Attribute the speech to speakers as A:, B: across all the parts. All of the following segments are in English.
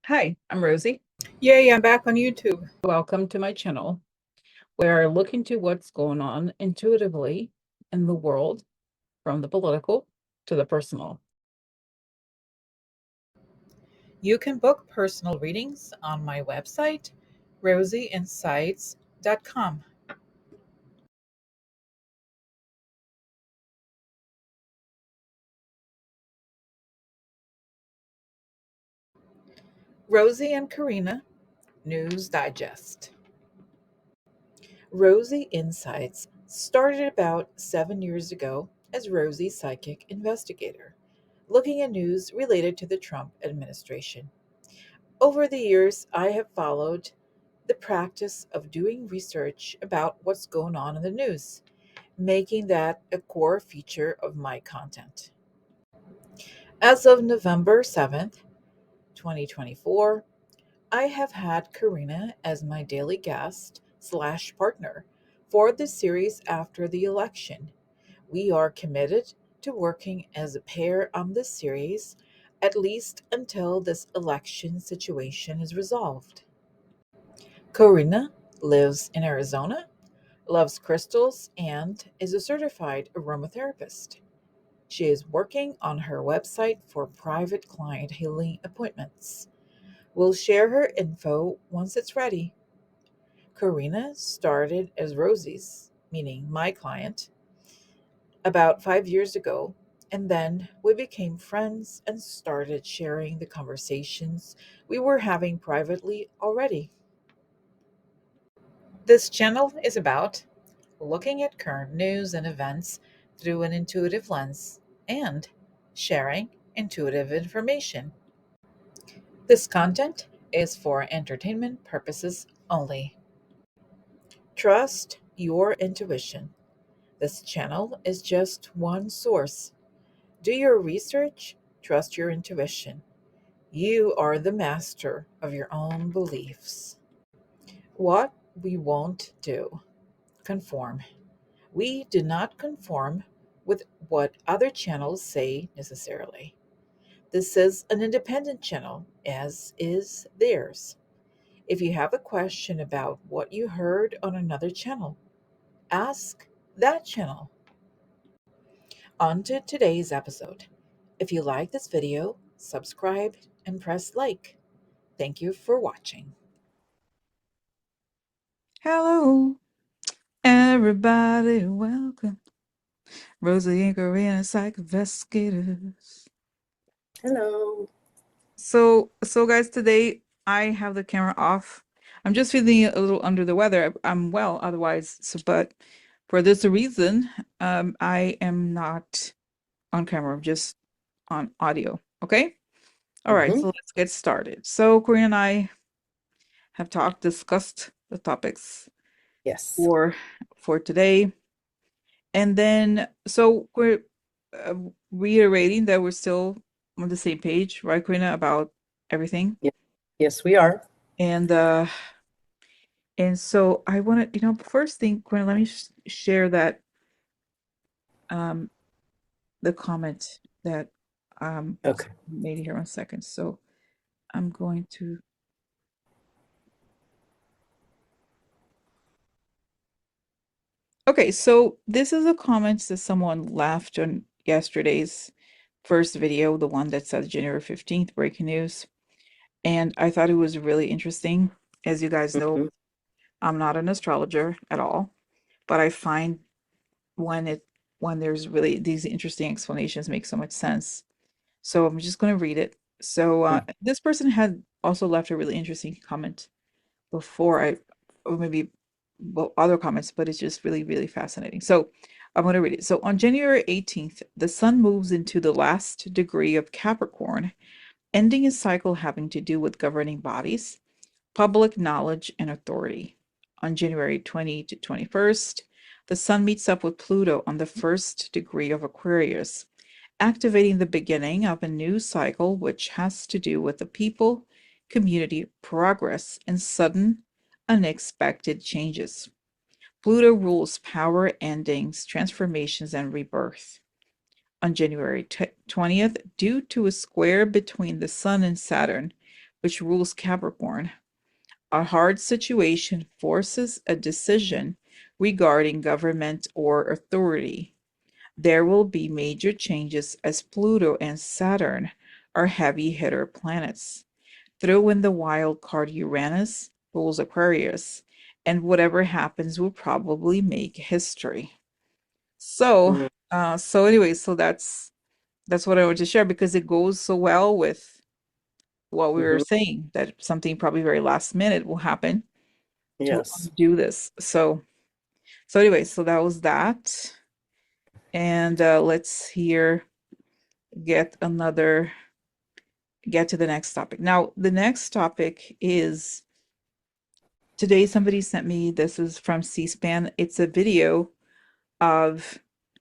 A: Hi, I'm Rosie.
B: Yay, I'm back on YouTube.
A: Welcome to my channel. We're looking to what's going on intuitively in the world, from the political to the personal.
B: You can book personal readings on my website, rosieinsights.com. Rosie and Karina News Digest. Rosie Insights started about 7 years ago as Rosie Psychic Investigator, looking at news related to the Trump administration. Over the years, I have followed the practice of doing research about what's going on in the news, making that a core feature of my content. As of November 7th, 2024, I have had Karina as my daily guest slash partner for the series after the election. We are committed to working as a pair on this series at least until this election situation is resolved. Karina lives in Arizona, loves crystals, and is a certified aromatherapist. She is working on her website for private client healing appointments. We'll share her info once it's ready. Karina started as Rosie's, meaning my client, about 5 years ago, and then we became friends and started sharing the conversations we were having privately already. This channel is about looking at current news and events through an intuitive lens and sharing intuitive information. This content is for entertainment purposes only. Trust your intuition. This channel is just one source. Do your research, trust your intuition. You are the master of your own beliefs. What we won't do: conform. We do not conform with what other channels say necessarily. This is an independent channel, as is theirs. If you have a question about what you heard on another channel, ask that channel. On to today's episode. If you like this video, subscribe and press like. Thank you for watching.
A: Hello, everybody. Welcome. Rosie and Karina, Psych Investigators.
C: Hello.
A: So guys, today I have the camera off. I'm just feeling a little under the weather. I'm well otherwise, but for this reason, I am not on camera. I'm just on audio. Okay. All right. So let's get started. So Corinne and I have discussed the topics
C: Yes.
A: for today, and then so we're reiterating that we're still on the same page, right, Corinne, about everything.
C: Yes, we are.
A: And so I want to, first thing, Corinne, let me share that the comment that
C: Okay.
A: made here. 1 second. So I'm going to. Okay, so this is a comment that someone left on yesterday's first video, the one that said January 15th, breaking news. And I thought it was really interesting. As you guys know, I'm not an astrologer at all, but I find when there's really these interesting explanations make so much sense. So I'm just going to read it. So this person had also left a really interesting comment before or maybe other comments, but it's just really, really fascinating. So I'm going to read it. So on January 18th, the sun moves into the last degree of Capricorn, ending a cycle having to do with governing bodies, public knowledge, and authority. On January 20 to 21st, the sun meets up with Pluto on the first degree of Aquarius, activating the beginning of a new cycle which has to do with the people, community, progress, and sudden, unexpected changes. Pluto rules power endings, transformations, and rebirth. On January 20th, due to a square between the Sun and Saturn, which rules Capricorn. A hard situation forces a decision regarding government or authority. There will be major changes as Pluto and Saturn are heavy hitter planets. Throw in the wild card Uranus, rules Aquarius, and whatever happens will probably make history. So,
C: Mhm.
A: so that's what I wanted to share because it goes so well with what we were
C: Mhm.
A: saying that something probably very last minute will happen to
C: Yes.
A: undo this. So anyway, so that was that. And let's here get another get to the next topic. Now, the next topic is today somebody sent me this is from C-SPAN. It's a video of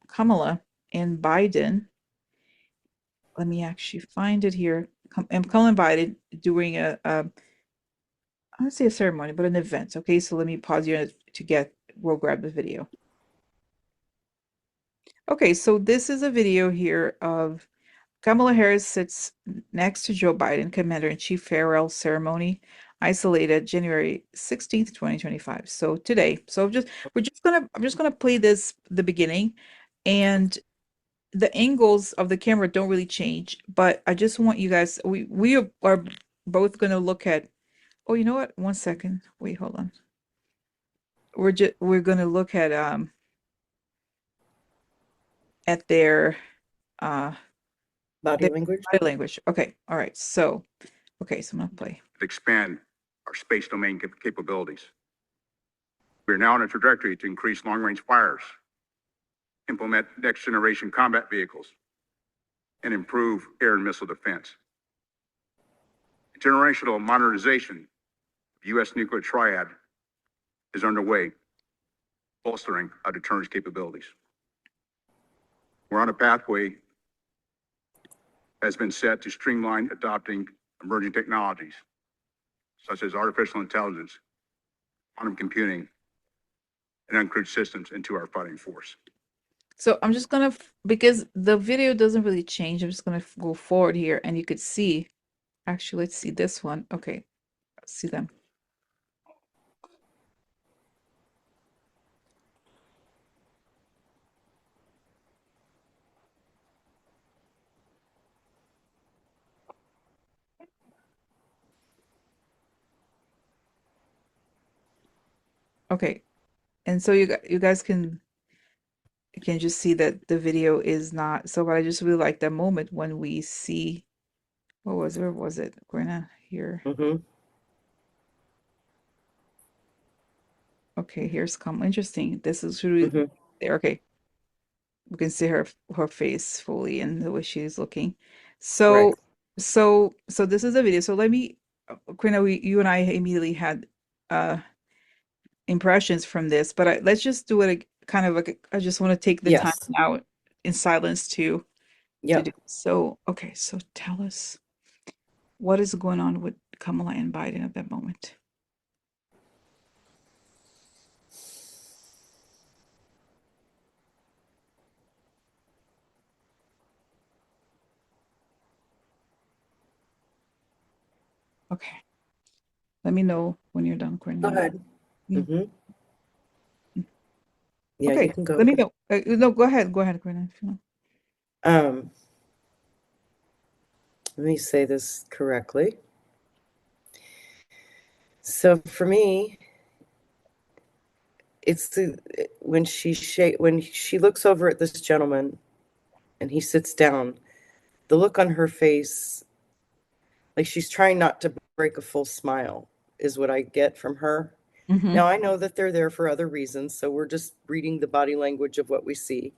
A: Kamala and Biden. Let me actually find it here. Kamala and Biden doing I don't say a ceremony, but an event. Okay, so let me pause here to we'll grab the video. Okay, so this is a video here of Kamala Harris sits next to Joe Biden, Commander-in-Chief farewell ceremony, isolated January 16th, 2025. So today, I'm just gonna play the beginning, and the angles of the camera don't really change, but I just want you guys, we are both gonna look at, oh, you know what? One second. Wait, hold on. We're gonna look at uh
C: Body
A: their
C: language.
A: body language. Okay, all right. So okay, so I'm gonna play.
D: Expand our space domain capabilities. We are now on a trajectory to increase long-range fires, implement next-generation combat vehicles, and improve air and missile defense. Generational modernization of U.S. nuclear triad is underway, bolstering our deterrence capabilities. We're on a pathway that has been set to streamline adopting emerging technologies, such as artificial intelligence, quantum computing, and uncrewed systems into our fighting force.
A: So I'm just gonna, because the video doesn't really change, I'm just gonna go forward here and you could see, actually, let's see this one. Okay, see them. Okay, and so you guys can just see that the video is not, so but I just really like that moment when we see, where was it? We're gonna here.
C: Mm-hmm.
A: Okay, here's come interesting. This is really
C: Mm-hmm.
A: there. Okay, we can see her face fully and the way she's looking.
C: Right.
A: So this is a video. So let me, Karina, you and I immediately had uh impressions from this, but let's just do it kind of like I just want to take the time
C: Yes.
A: now in silence to do.
C: Yep.
A: So okay, so tell us what is going on with Kamala and Biden at that moment. Okay, let me know when you're done,
C: Go
A: Karina.
C: ahead.
A: Yeah.
C: Mm-hmm. Yeah,
A: Okay,
C: you can go.
A: let me know. No, go ahead, Karina. If you want.
C: Um, Let me say this correctly. So for me, it's when she looks over at this gentleman and he sits down, the look on her face, like she's trying not to break a full smile, is what I get from her.
A: Mm-hmm.
C: Now I know that they're there for other reasons, so we're just reading the body language of what we see.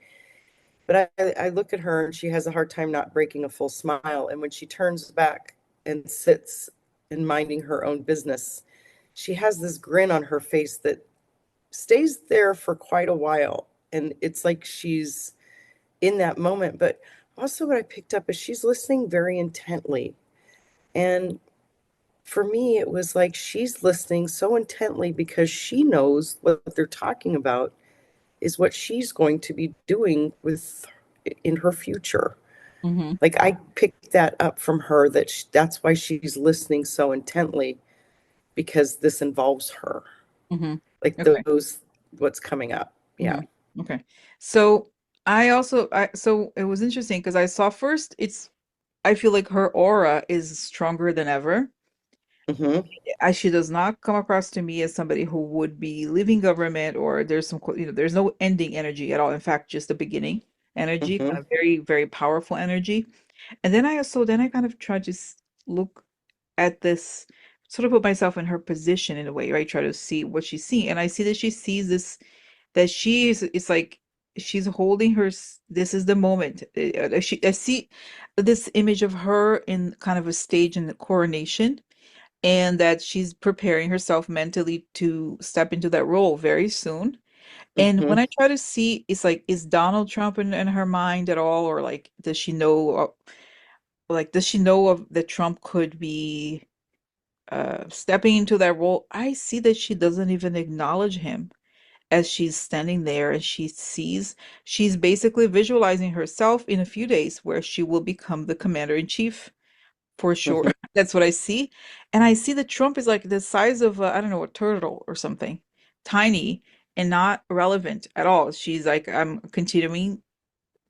C: But I look at her and she has a hard time not breaking a full smile. And when she turns back and sits and minding her own business, she has this grin on her face that stays there for quite a while. And it's like she's in that moment. But also, what I picked up is she's listening very intently. And for me, it was like she's listening so intently because she knows what they're talking about is what she's going to be doing with in her future.
A: Mm-hmm.
C: Like I picked that up from her that that's why she's listening so intently because this involves her.
A: Mm-hmm.
C: Like
A: Okay.
C: those, what's coming up. Yeah.
A: Mm-hmm. Okay. So so it was interesting because I saw first I feel like her aura is stronger than ever.
C: Mm-hmm.
A: She does not come across to me as somebody who would be leaving government or there's there's no ending energy at all. In fact, just the beginning energy, kind
C: Mm-hmm.
A: of very, very powerful energy. And then I kind of try to look at this, sort of put myself in her position in a way, right? Try to see what she's seeing. And I see that she sees this, that it's like she's holding this is the moment. I see this image of her in kind of a stage in the coronation, and that she's preparing herself mentally to step into that role very soon. And when
C: Mm-hmm.
A: I try to see, it's like, is Donald Trump in her mind at all? Or like, does she know of that Trump could be stepping into that role? I see that she doesn't even acknowledge him as she's standing there, and she's basically visualizing herself in a few days where she will become the commander in chief for sure.
C: Mm-hmm.
A: That's what I see. And I see that Trump is like the size of, I don't know, a turtle or something, tiny and not relevant at all. She's like, I'm continuing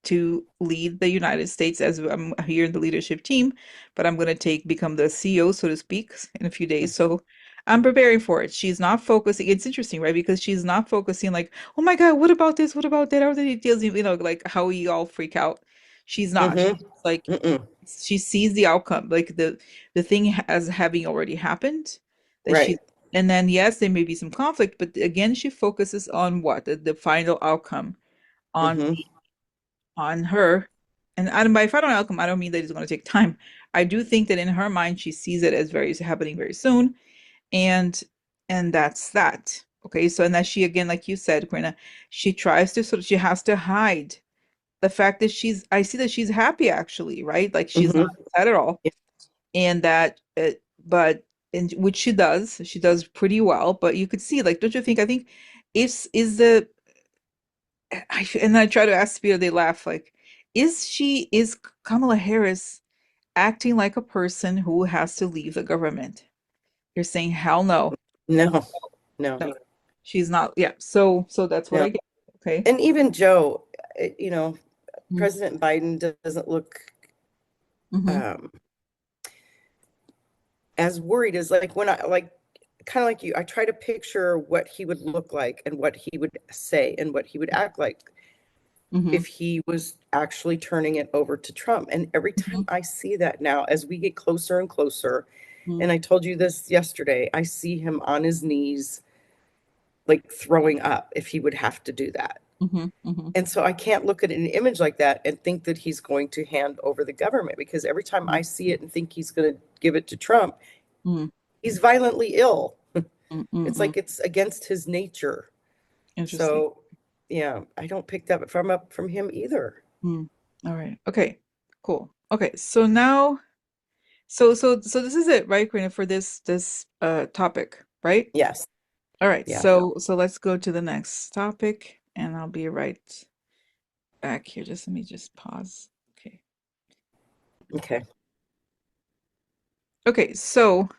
A: to lead the United States as I'm here in the leadership team, but I'm going to become the CEO, so to speak, in a few days. So I'm preparing for it. She's not focusing. It's interesting, right? Because she's not focusing like, oh my God, what about this? What about that? Are the details, like how we all freak out. She's not. She's
C: Mm-hmm.
A: like,
C: Mm-mm.
A: she sees the outcome, like the thing as having already happened, that she,
C: Right.
A: and then yes, there may be some conflict, but again, she focuses on what? The final outcome, on
C: Mm-hmm.
A: on her. And by final outcome, I don't mean that it's going to take time. I do think that in her mind, she sees it as very happening very soon, and that's that. Okay, so and that she, again, like you said, Karina, she tries to sort of, she has to hide the fact that I see that she's happy actually, right? Like she's not
C: Mm-hmm.
A: sad at all,
C: Yeah.
A: and but and which she does pretty well. But you could see, like, don't you think? I think is the and I try to ask people, they laugh like, is Kamala Harris acting like a person who has to leave the government? You're saying, hell no,
C: No, no,
A: no, she's not. Yeah, so that's what
C: no.
A: I get. Okay.
C: And even Joe,
A: Mm-hmm.
C: President Biden doesn't look
A: Mm-hmm.
C: um, as worried as like when I like kind of like you. I try to picture what he would look like and what he would say and what he would act like
A: Mm-hmm.
C: if he was actually turning it over to Trump. And every time I see that now, as we get closer and closer, and I told you this yesterday, I see him on his knees, like throwing up if he would have to do that.
A: Mm-hmm. Mm-hmm.
C: And so I can't look at an image like that and think that he's going to hand over the government because every time
A: Mm-hmm.
C: I see it and think he's going to give it to Trump,
A: Mm-hmm.
C: he's violently ill. It's
A: Mm-hmm.
C: like it's against his nature.
A: Interesting.
C: So, yeah, I don't pick that from up from him either.
A: Mm. All right. Okay. Cool. Okay. So now, so this is it, right, Karina, for this topic, right?
C: Yes.
A: All right.
C: Yeah.
A: So let's go to the next topic, and I'll be right back here. Just let me just pause. Okay.
C: Okay.
A: Okay. So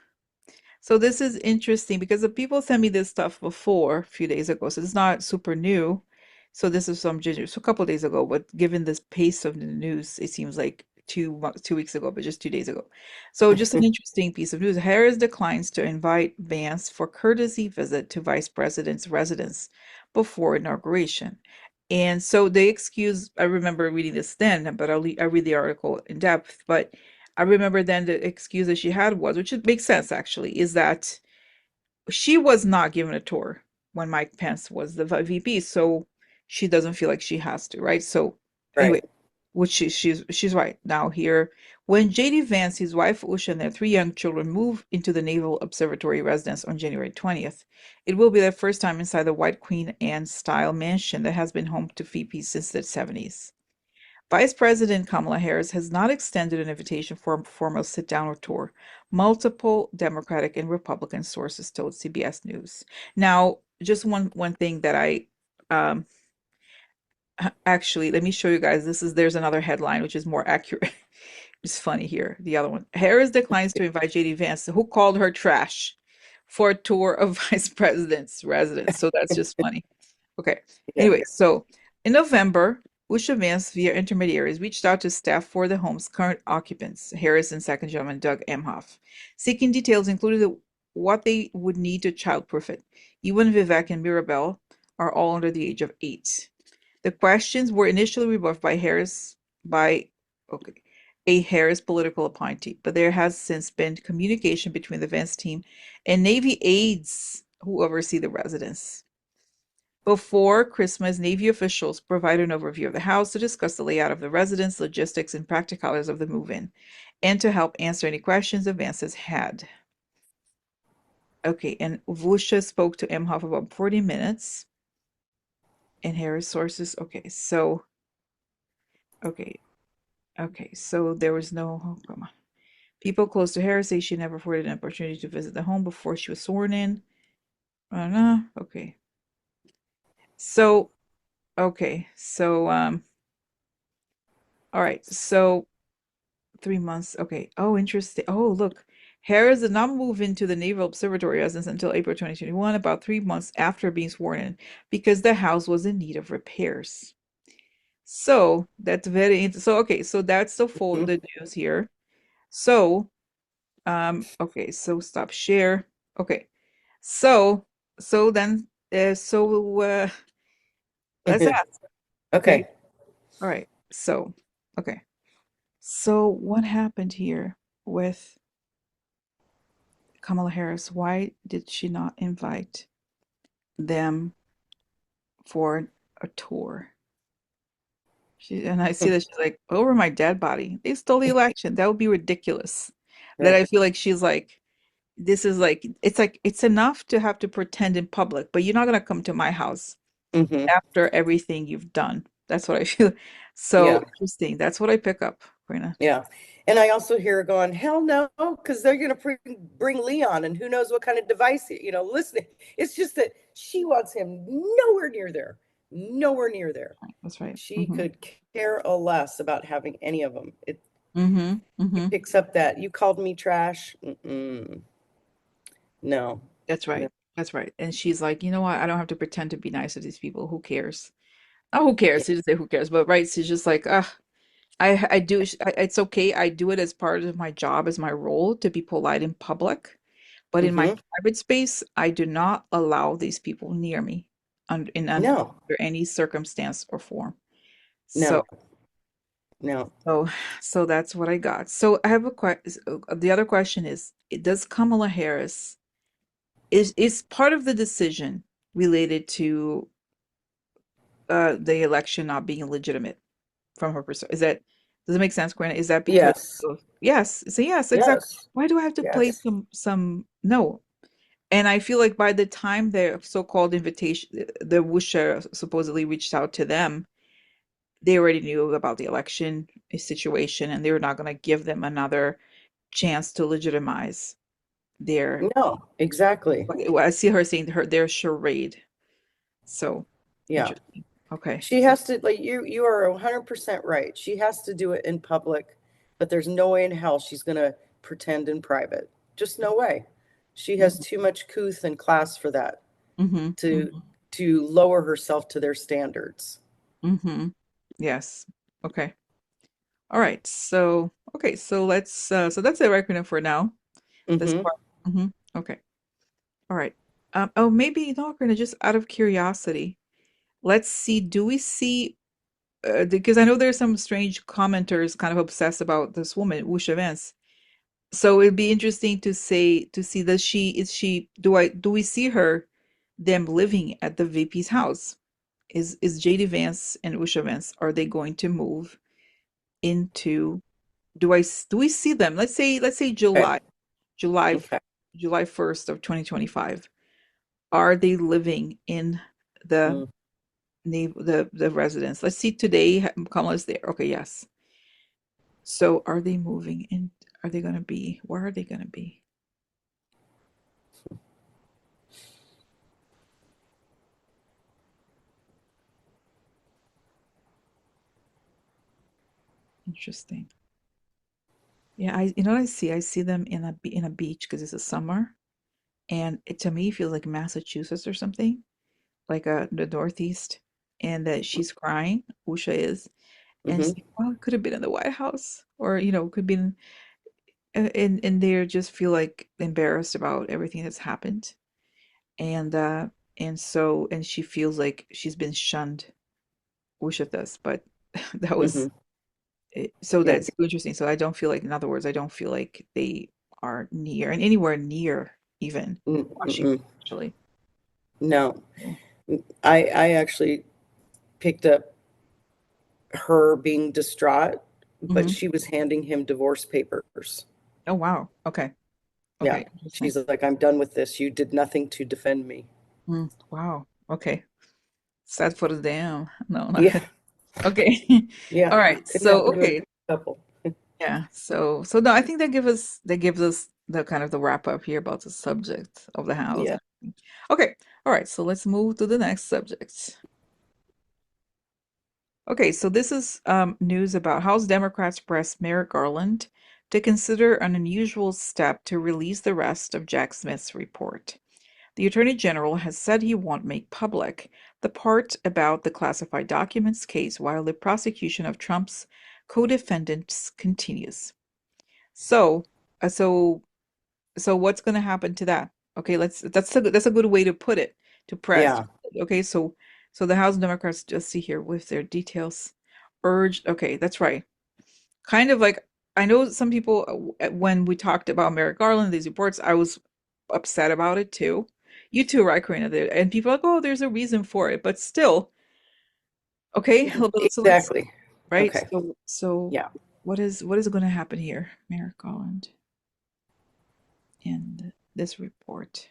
A: this is interesting because the people sent me this stuff before a few days ago, so it's not super new. So this is so a couple days ago, but given this pace of the news, it seems like 2 weeks ago, but just 2 days ago. So just an interesting piece of news. Harris declines to invite Vance for courtesy visit to vice president's residence before inauguration. And so they excuse, I remember reading this then, but I read the article in depth, but I remember then the excuse that she had was, which it makes sense actually, is that she was not given a tour when Mike Pence was the VP, so she doesn't feel like she has to, right? So anyway,
C: Right.
A: which she's right. Now here, when JD Vance, his wife Usha, and their three young children move into the Naval Observatory residence on January 20th, it will be their first time inside the White Queen Anne style mansion that has been home to VP since the 70s. Vice President Kamala Harris has not extended an invitation for a formal sit-down or tour, multiple Democratic and Republican sources told CBS News. Now, just one thing that um, Actually, let me show you guys. There's another headline which is more accurate. It's funny here. The other one. Harris declines to invite JD Vance, who called her trash, for a tour of vice president's residence. So that's just funny. Okay.
C: Yeah.
A: Anyway, so in November, Usha Vance, via intermediaries, reached out to staff for the home's current occupants, Harris and second gentleman Doug Emhoff, seeking details including what they would need to childproof it. Ewan, Vivek, and Mirabelle are all under the age of 8. The questions were initially rebuffed by okay, a Harris political appointee, but there has since been communication between the Vance team and Navy aides who oversee the residence. Before Christmas, Navy officials provided an overview of the house to discuss the layout of the residence, logistics, and practicalities of the move-in, and to help answer any questions the Vances had. Okay, and Vusha spoke to Emhoff about 40 minutes. And Harris sources. Okay, so there was no, oh, come on. People close to Harris say she never afforded an opportunity to visit the home before she was sworn in. Okay. So, okay, so, all right, so 3 months. Okay. Oh, interesting. Oh, look. Harris did not move into the Naval Observatory residence until April 2021, about 3 months after being sworn in, because the house was in need of repairs. So that's very interesting. So okay, so that's
C: Mhm.
A: the news here. So okay, so stop share. Okay. So so then let's ask. Okay.
C: Okay.
A: All right. So okay. So what happened here with Kamala Harris? Why did she not invite them for a tour? And I see that she's like, over my dead body. They stole the election. That would be ridiculous. That
C: Right.
A: I feel like she's like, this is like it's enough to have to pretend in public, but you're not gonna come to my house
C: Hmm.
A: after everything you've done. That's what I feel. So
C: Yeah.
A: interesting. That's what I pick up, Karina.
C: Yeah. And I also hear her going, hell no, because they're going to bring Leon and who knows what kind of device, listening. It's just that she wants him nowhere near there, nowhere near there.
A: That's right.
C: She
A: Mm-hmm.
C: could care a less about having any of them.
A: Mm-hmm.
C: It
A: Mm-hmm.
C: picks up that you called me trash. Mm-mm. No,
A: That's
C: no,
A: right. That's right. And she's like, you know what? I don't have to pretend to be nice to these people. Who cares? Oh, who cares?
C: yeah.
A: She didn't say who cares, but right. She's just like, I do. It's okay. I do it as part of my job, as my role to be polite in public. But in my
C: Hmm.
A: private space, I do not allow these people near me under
C: No,
A: any circumstance or form. So,
C: no, no.
A: so, so that's what I got. So I have a question. The other question is, does Kamala Harris is part of the decision related to the election not being legitimate from her perspective? Does it make sense, Gwen? Is that because
C: Yes,
A: of, yes, it's a yes, exactly.
C: yes,
A: Why do I have to play
C: yes.
A: some no? And I feel like by the time their so-called invitation, the Wusha supposedly reached out to them, they already knew about the election situation, and they were not going to give them another chance to legitimize their.
C: No, exactly.
A: Well, I see her saying their charade. So
C: Yeah.
A: interesting. Okay.
C: She has to, like, you are 100% right. She has to do it in public, but there's no way in hell she's gonna pretend in private. Just no way. She has
A: Mm-hmm.
C: too much couth and class for that
A: Mm-hmm.
C: to lower herself to their standards.
A: Mm-hmm. Yes. Okay. All right. So okay. So let's. So that's the reckoning for now. This
C: Mm-hmm.
A: part. Mm-hmm. Okay. All right. Oh, maybe we're gonna just out of curiosity. Let's see. Do we see? Because I know there's some strange commenters kind of obsessed about this woman, Usha Vance. So it'd be interesting to see does she is she do we see her them living at the VP's house? Is JD Vance and Usha Vance are they going to move into do we see them? Let's say
C: Okay.
A: July
C: Okay.
A: July 1st of 2025. Are they living in the
C: Mm.
A: the residence? Let's see today Kamala's there. Okay, yes. So are they moving in? Are they going to be? Where are they going to be? Interesting. Yeah, you know what I see? I see them in a beach because it's a summer, and it to me feels like Massachusetts or something, like the Northeast, and that she's crying. Usha is, and
C: Hmm.
A: she's like, well, it could have been in the White House, or could be in, and they just feel like embarrassed about everything that's happened, and uh, and she feels like she's been shunned. Usha does, but that was
C: Hmm.
A: so
C: Yeah.
A: that's interesting. So I don't feel like, in other words, I don't feel like they are near and anywhere near even Washington,
C: Mm-mm.
A: actually.
C: No,
A: Oh,
C: I actually picked up her being distraught, but
A: hmm.
C: she was handing him divorce papers.
A: Oh, wow. Okay.
C: Yeah.
A: Okay. Interesting.
C: She's like, I'm done with this. You did nothing to defend me.
A: Mm, wow. Okay. Sad for them. No, not
C: Yeah.
A: okay. All
C: Yeah.
A: right.
C: It
A: So
C: happened to a
A: okay.
C: couple.
A: Yeah. So no, I think that gives us the kind of the wrap up here about the subject of the house.
C: Yeah.
A: Okay. All right. So let's move to the next subject. Okay, so this is news about House Democrats pressed Merrick Garland to consider an unusual step to release the rest of Jack Smith's report. The Attorney General has said he won't make public the part about the classified documents case while the prosecution of Trump's co-defendants continues. So, uh, so so what's going to happen to that? Okay, that's a good way to put it, to press.
C: Yeah.
A: Okay, so the House Democrats, just see here with their details, urged. Okay, that's right. Kind of like, I know some people, when we talked about Merrick Garland, these reports, I was upset about it too. You too, right, Karina? And people are like, oh, there's a reason for it, but still, okay. So let's,
C: Exactly.
A: right.
C: Okay.
A: So
C: Yeah.
A: what is going to happen here, Merrick Garland, in this report?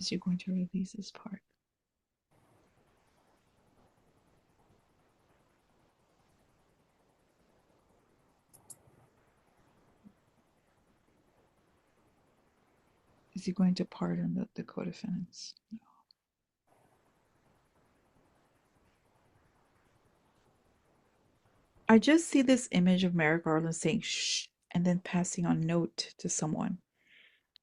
A: Is you going to release this part? Is he going to pardon the co-defendants? No. I just see this image of Merrick Garland saying shh and then passing on note to someone.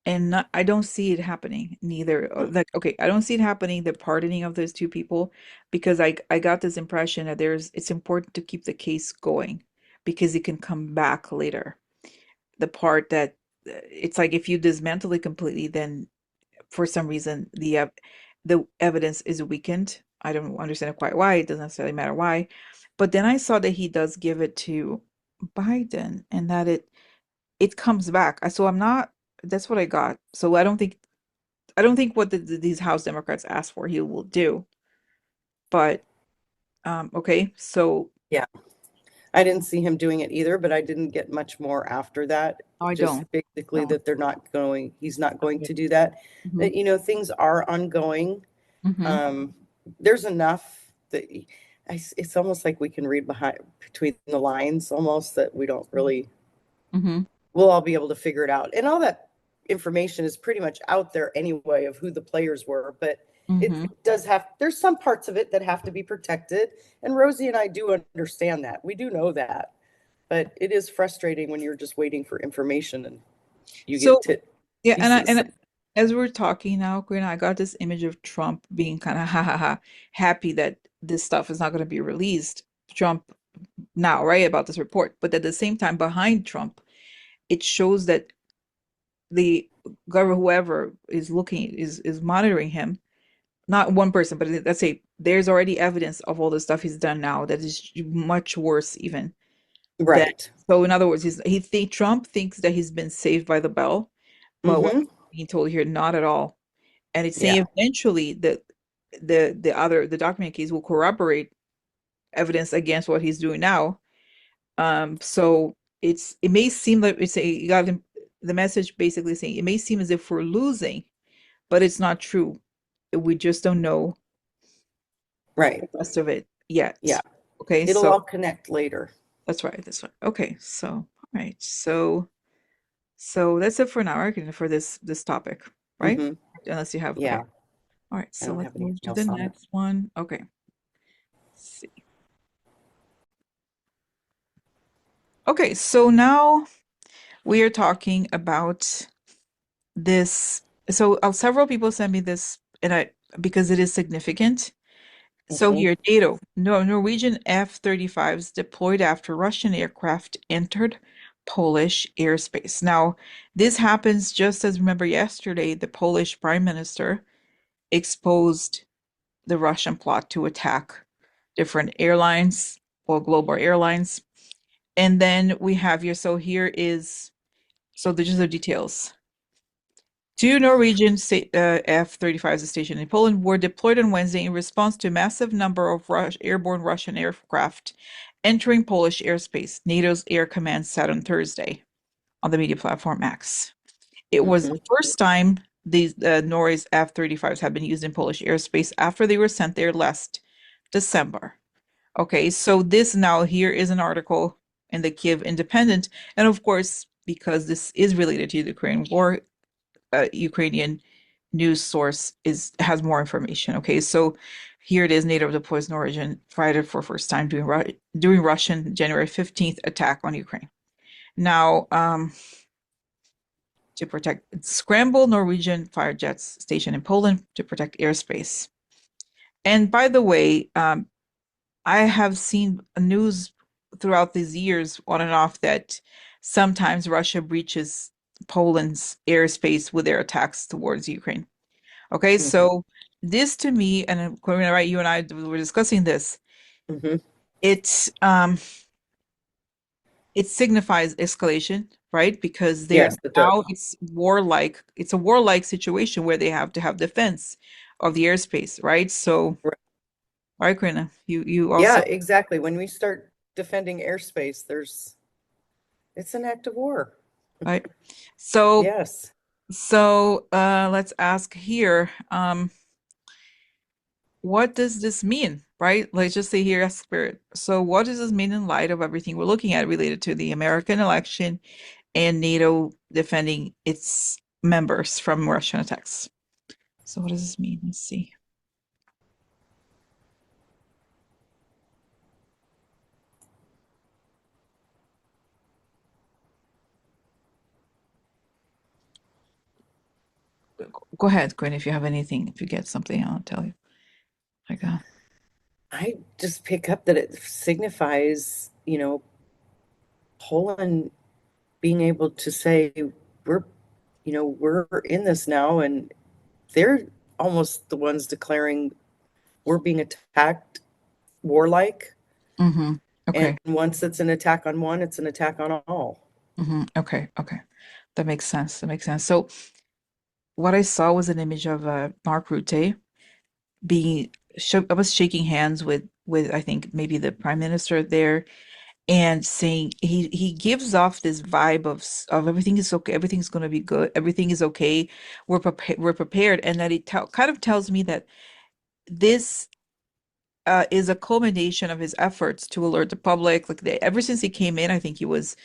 A: And I don't see it happening neither. Like, okay, I don't see it happening, the pardoning of those two people, because I got this impression that it's important to keep the case going because it can come back later. The part that it's like, if you dismantle it completely, then for some reason the evidence is weakened. I don't understand quite why. It doesn't necessarily matter why. But then I saw that he does give it to Biden, and that it comes back. So I'm not. That's what I got. So I don't think what these House Democrats asked for he will do. But okay. So
C: Yeah. I didn't see him doing it either, but I didn't get much more after that.
A: no, I
C: Just
A: don't.
C: basically
A: No.
C: that he's not going to do that.
A: Mm-hmm.
C: That, things are ongoing.
A: Mm-hmm.
C: Um, there's enough that it's almost like we can read between the lines almost that we don't really,
A: Mm-hmm.
C: we'll all be able to figure it out. And all that information is pretty much out there anyway of who the players were, but
A: Mm-hmm.
C: it does there's some parts of it that have to be protected. And Rosie and I do understand that. We do know that. But it is frustrating when you're just waiting for information and you get
A: So
C: to
A: yeah, and
C: pieces.
A: as we're talking now, Karina, I got this image of Trump being kind of ha ha ha happy that this stuff is not going to be released. Trump now, right, about this report, but at the same time, behind Trump, it shows that the government, whoever is looking, is monitoring him. Not one person, but let's say there's already evidence of all the stuff he's done now that is much worse even than.
C: Right.
A: So in other words, Trump thinks that he's been saved by the bell, but what
C: Mm-hmm.
A: he told here, not at all. And it's
C: Yeah.
A: saying eventually that the document case will corroborate evidence against what he's doing now. So it may seem like it's a you got the message basically saying it may seem as if we're losing, but it's not true. We just don't know
C: Right.
A: the rest of it yet.
C: Yeah.
A: Okay,
C: It'll
A: so
C: all connect later.
A: that's right. That's right. Okay, so all right, so that's it for now, right? For this topic, right?
C: Mm-hmm.
A: Unless you have, okay.
C: Yeah.
A: All right,
C: I
A: so
C: don't
A: let's
C: have anything
A: move to the
C: else on it.
A: next one. Okay. Let's see. Okay, so now we are talking about this. So several people sent me this, and I because it is significant. So
C: Hmm.
A: here, NATO, Norwegian F-35s deployed after Russian aircraft entered Polish airspace. Now, this happens just as remember yesterday, the Polish Prime Minister exposed the Russian plot to attack different airlines or global airlines. And then we have here, so here is, so these are the details. Two Norwegian F-35s stationed in Poland were deployed on Wednesday in response to a massive number of airborne Russian aircraft entering Polish airspace, NATO's air command said on Thursday on the media platform X. It was the
C: Hmm.
A: first time these Norway's F-35s have been used in Polish airspace after they were sent there last December. Okay, so this now here is an article in the Kiev Independent, and of course, because this is related to the Ukraine war, Ukrainian news source is has more information. Okay, so here it is: NATO deploys Norwegian fighter for first time during Russian January 15th attack on Ukraine. Now, to protect scramble Norwegian fire jets stationed in Poland to protect airspace. And by the way, I have seen news throughout these years on and off that sometimes Russia breaches Poland's airspace with their attacks towards Ukraine. Okay,
C: Hmm.
A: so this to me, and Corina, right, you and I were discussing this.
C: Hmm.
A: It's it signifies escalation, right? Because they're
C: Yes, it does.
A: now it's warlike. It's a warlike situation where they have to have defense of the airspace, right? So,
C: Right.
A: right, Corina, you
C: Yeah,
A: also
C: exactly. When we start defending airspace, it's an act of war.
A: right. So
C: Yes.
A: let's ask here. What does this mean, right? Let's just say here, spirit. So, what does this mean in light of everything we're looking at related to the American election and NATO defending its members from Russian attacks? So, what does this mean? Let's see. Go ahead, Quinn, if you have anything, if you get something, I'll tell you. Like,
C: I just pick up that it signifies, Poland being able to say, we're, we're in this now, and they're almost the ones declaring we're being attacked warlike.
A: mm-hmm.
C: And
A: Okay.
C: once it's an attack on one, it's an attack on all.
A: Mm-hmm. Okay. Okay. That makes sense. That makes sense. So, what I saw was an image of Mark Rutte being I was shaking hands with I think maybe the prime minister there and saying he gives off this vibe of everything is okay, everything's going to be good, everything is okay, we're prepared, and that it kind of tells me that this is a culmination of his efforts to alert the public. Like ever since he came in, I think he was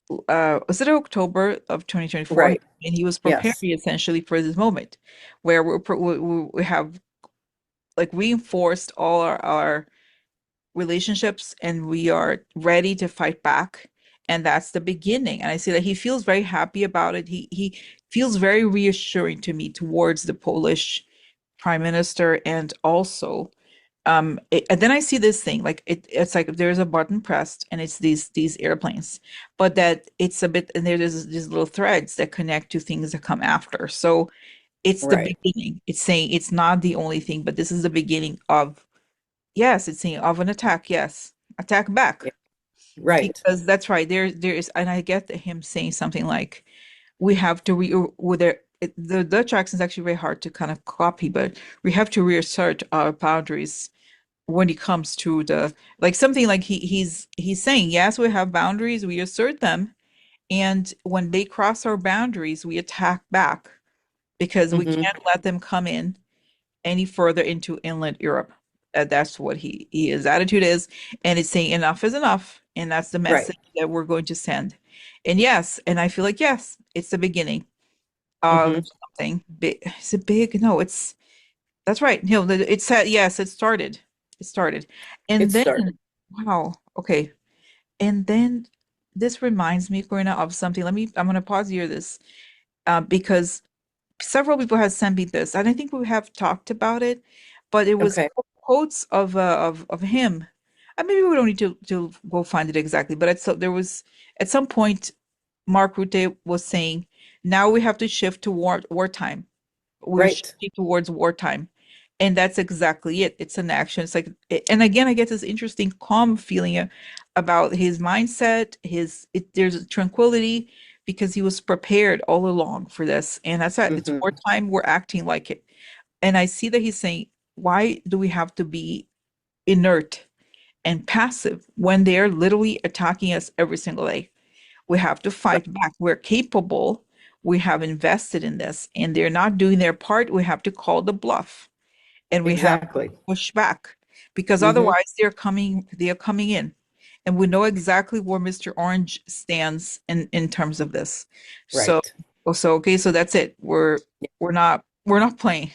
A: it October of 2024,
C: Right.
A: and he was preparing
C: Yes.
A: essentially for this moment where we have like reinforced all our relationships and we are ready to fight back. And that's the beginning. And I see that he feels very happy about it. He feels very reassuring to me towards the Polish prime minister. And also and then I see this thing like it's like there's a button pressed and it's these airplanes, but that it's a bit and there's these little threads that connect to things that come after. So it's the
C: Right.
A: beginning. It's saying it's not the only thing, but this is the beginning of, yes, it's saying of an attack. Yes, attack back.
C: Yeah. Right.
A: Because that's right. There is, and I get him saying something like, "We have to the Dutch accent is actually very hard to kind of copy, but we have to reassert our boundaries when it comes to the like something like he's saying, yes, we have boundaries, we assert them, and when they cross our boundaries, we attack back because we
C: Hmm.
A: can't let them come in any further into inland Europe. That's what his attitude is, and it's saying enough is enough, and that's the
C: Right.
A: message that we're going to send. And yes, and I feel like yes, it's the beginning of
C: Hmm.
A: something big. Is it big? No, it's. That's right. No, it said yes, it started. It started.
C: It
A: And then,
C: started.
A: wow, okay. And then this reminds me, Corina, of something. I'm gonna pause here this because several people have sent me this. And I think we have talked about it, but it was
C: Okay.
A: quotes of him. And maybe we don't need to go find it exactly, but there was at some point Mark Rutte was saying, now we have to shift to wartime. We're
C: Right.
A: shifting towards wartime. And that's exactly it. It's an action. It's like, and again, I get this interesting calm feeling about his mindset, there's a tranquility because he was prepared all along for this. And that's it. It's
C: Hmm.
A: wartime. We're acting like it. And I see that he's saying, why do we have to be inert and passive when they're literally attacking us every single day? We have to fight back. We're capable. We have invested in this, and they're not doing their part. We have to call the bluff, and we have to
C: Exactly.
A: push back because
C: Hmm.
A: otherwise they're coming in. And we know exactly where Mr. Orange stands in terms of this. So
C: Right.
A: so okay, so that's it. We're not playing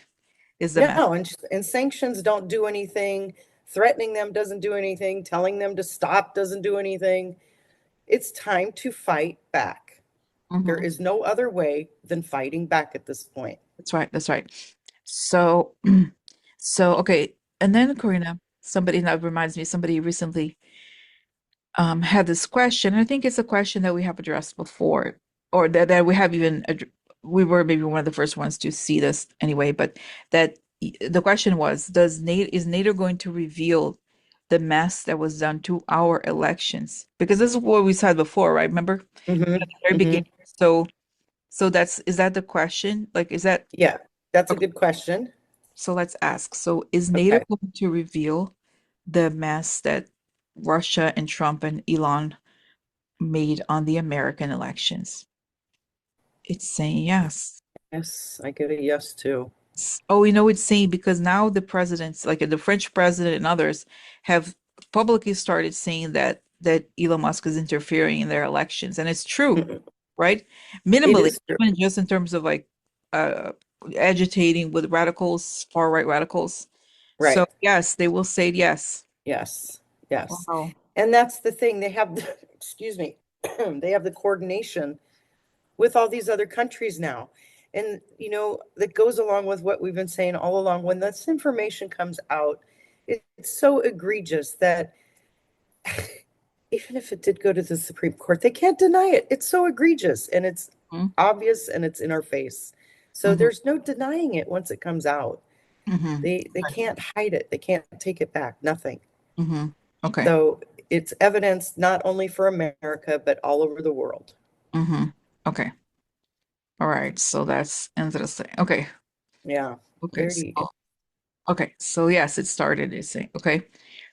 A: is the
C: No,
A: mess.
C: and sanctions don't do anything. Threatening them doesn't do anything. Telling them to stop doesn't do anything. It's time to fight back. There
A: Hmm.
C: is no other way than fighting back at this point.
A: That's right. That's right. So so okay, and then Karina, somebody that reminds me, somebody recently had this question. I think it's a question that we have addressed before, or that we have even we were maybe one of the first ones to see this anyway. But the question was, is NATO going to reveal the mess that was done to our elections? Because this is what we said before, right? Remember
C: Hmm.
A: at the very
C: Hmm.
A: beginning. So is that the question? Like, is that
C: Yeah, that's a
A: okay?
C: good question.
A: So let's ask. So is NATO
C: Okay.
A: going to reveal the mess that Russia and Trump and Elon made on the American elections? It's saying yes.
C: Yes, I get a yes too.
A: Oh, it's saying because now the presidents, like the French president and others, have publicly started saying that Elon Musk is interfering in their elections, and it's true,
C: Mhm.
A: right?
C: It
A: Minimally,
C: is true.
A: even just in terms of like uh agitating with radicals, far right radicals. So
C: Right.
A: yes, they will say yes.
C: Yes. Yes.
A: Wow.
C: And that's the thing. They have the, excuse me, they have the coordination with all these other countries now. And, that goes along with what we've been saying all along. When this information comes out, it's so egregious that even if it did go to the Supreme Court, they can't deny it. It's so egregious and it's
A: Mm-hmm.
C: obvious and it's in our face. So
A: Mm-hmm.
C: there's no denying it once it comes out.
A: Mm-hmm.
C: They can't hide it. They can't take it back. Nothing.
A: Mm-hmm. Okay.
C: So it's evidence not only for America but all over the world.
A: Mm-hmm. Okay. All right. So that's interesting. Okay.
C: Yeah.
A: Okay. So,
C: Very.
A: okay. So yes, it started. It's saying, okay.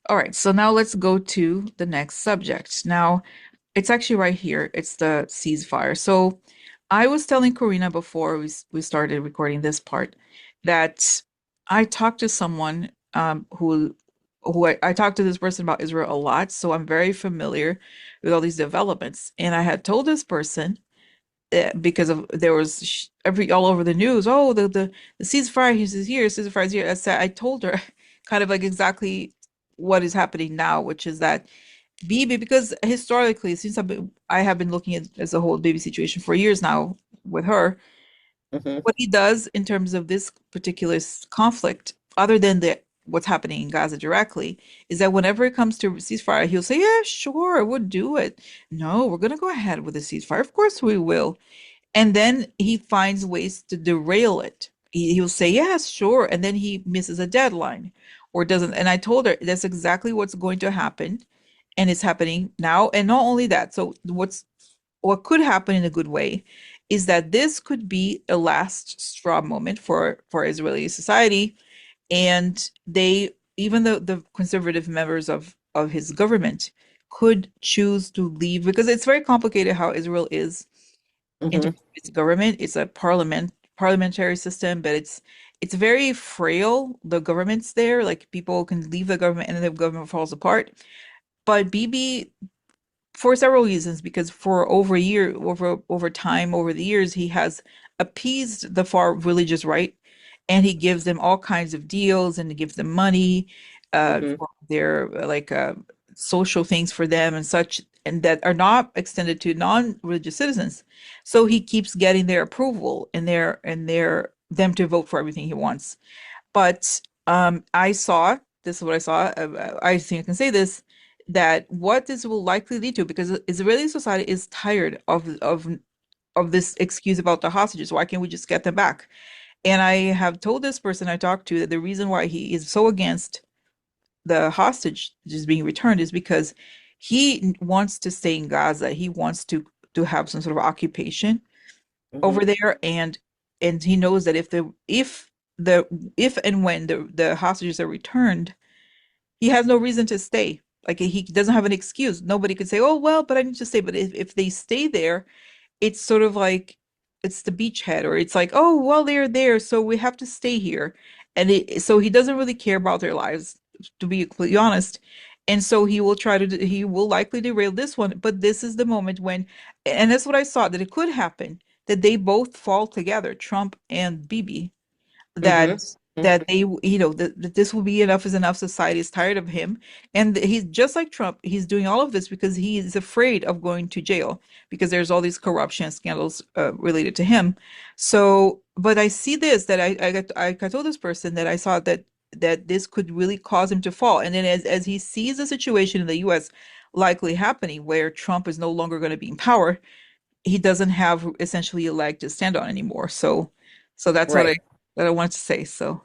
A: All right. So now let's go to the next subject. Now, it's actually right here. It's the ceasefire. So I was telling Karina before we started recording this part that I talked to someone who I talked to this person about Israel a lot, so I'm very familiar with all these developments. And I had told this person because of there was every all over the news. Oh, the ceasefire is here, ceasefire is here. I told her kind of like exactly what is happening now, which is that Bibi, because historically, since I have been looking at as a whole Bibi situation for years now with her,
C: Mhm.
A: what he does in terms of this particular conflict, other than the what's happening in Gaza directly, is that whenever it comes to ceasefire, he'll say, "Yeah, sure, we'll do it. No, we're gonna go ahead with the ceasefire. Of course we will." And then he finds ways to derail it. He'll say, yes, sure. And then he misses a deadline or doesn't. And I told her that's exactly what's going to happen. And it's happening now. And not only that, so what could happen in a good way is that this could be a last straw moment for Israeli society. And they, even the conservative members of his government, could choose to leave because it's very complicated how Israel is in terms
C: Mhm.
A: of its government. It's a parliamentary system, but it's very frail. The government's there, like people can leave the government and then the government falls apart. But Bibi, for several reasons, because for over a year, over time, over the years, he has appeased the far religious right and he gives them all kinds of deals and he gives them money
C: Mm-hmm.
A: for their social things for them and such, and that are not extended to non-religious citizens. So he keeps getting their approval and their them to vote for everything he wants. But I saw, this is what I saw, I think I can say this, that what this will likely lead to, because Israeli society is tired of this excuse about the hostages. Why can't we just get them back? And I have told this person I talked to that the reason why he is so against the hostage just being returned is because he wants to stay in Gaza. He wants to have some sort of occupation over
C: Mm-hmm.
A: there, and he knows that the if and when the hostages are returned, he has no reason to stay. Like he doesn't have an excuse. Nobody could say, "Oh, well, but I need to stay." But if they stay there, it's sort of like it's the beachhead, or it's like, oh, well, they're there, so we have to stay here. And so he doesn't really care about their lives, to be completely honest. And so he will likely derail this one, but this is the moment when, and that's what I saw, that it could happen, that they both fall together, Trump and Bibi, that
C: Mm-hmm.
A: that they that this will be enough is enough. Society is tired of him, and he's just like Trump. He's doing all of this because he is afraid of going to jail, because there's all these corruption scandals related to him. So but I see this, that I told this person that I saw that this could really cause him to fall, and then as he sees the situation in the US likely happening, where Trump is no longer going to be in power, he doesn't have essentially a leg to stand on anymore. So that's what I
C: Right.
A: that I wanted to say. So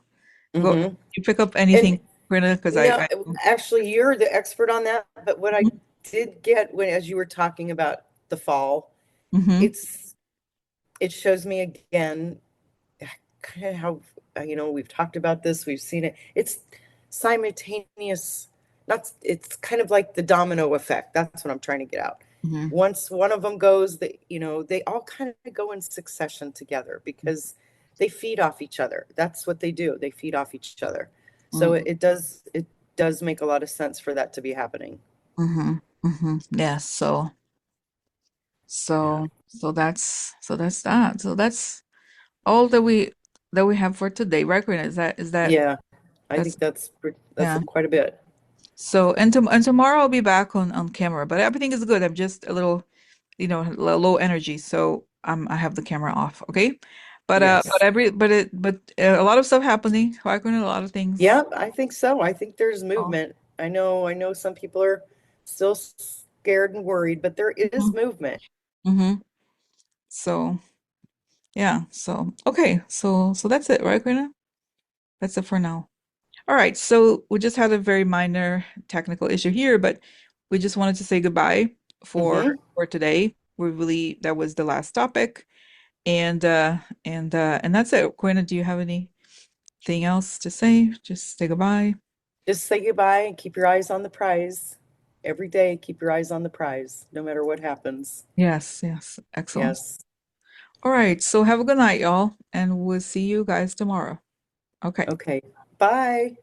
A: go,
C: Mm-hmm.
A: you pick up
C: And
A: anything, Brenda, because
C: no,
A: I
C: actually, you're the expert on that. But what I did get when, as you were talking about the fall,
A: mm-hmm,
C: it's it shows me again kind of how we've talked about this, we've seen it. It's simultaneous. Not. It's kind of like the domino effect. That's what I'm trying to get out.
A: mm-hmm,
C: Once one of them goes, they all kind of go in succession together because they feed off each other. That's what they do. They feed off each other. So
A: mm-hmm,
C: it does make a lot of sense for that to be happening.
A: mm-hmm, mm-hmm. Yeah, so
C: Yeah.
A: that's that. So that's all that we have for today, right, Brenda? Is that
C: Yeah, I
A: that's
C: think that's
A: yeah.
C: quite a bit.
A: So and tomorrow I'll be back on camera, but everything is good. I'm just a little, low energy, so I have the camera off. Okay, but
C: Yes.
A: a lot of stuff happening. Like a lot of things.
C: Yeah, I think so. I think there's
A: Oh,
C: movement. I know some people are still scared and worried, but there is
A: mhm,
C: movement.
A: mhm. So yeah, so okay, so that's it, right, Karina? That's it for now. All right, so we just had a very minor technical issue here, but we just wanted to say goodbye for
C: Hmm.
A: for today. That was the last topic. And that's it. Quinn, do you have anything else to say? Just say goodbye.
C: Just say goodbye and keep your eyes on the prize. Every day, keep your eyes on the prize, no matter what happens.
A: Yes, yes. Excellent.
C: Yes.
A: All right. So have a good night, y'all, and we'll see you guys tomorrow. Okay.
C: Okay. Bye.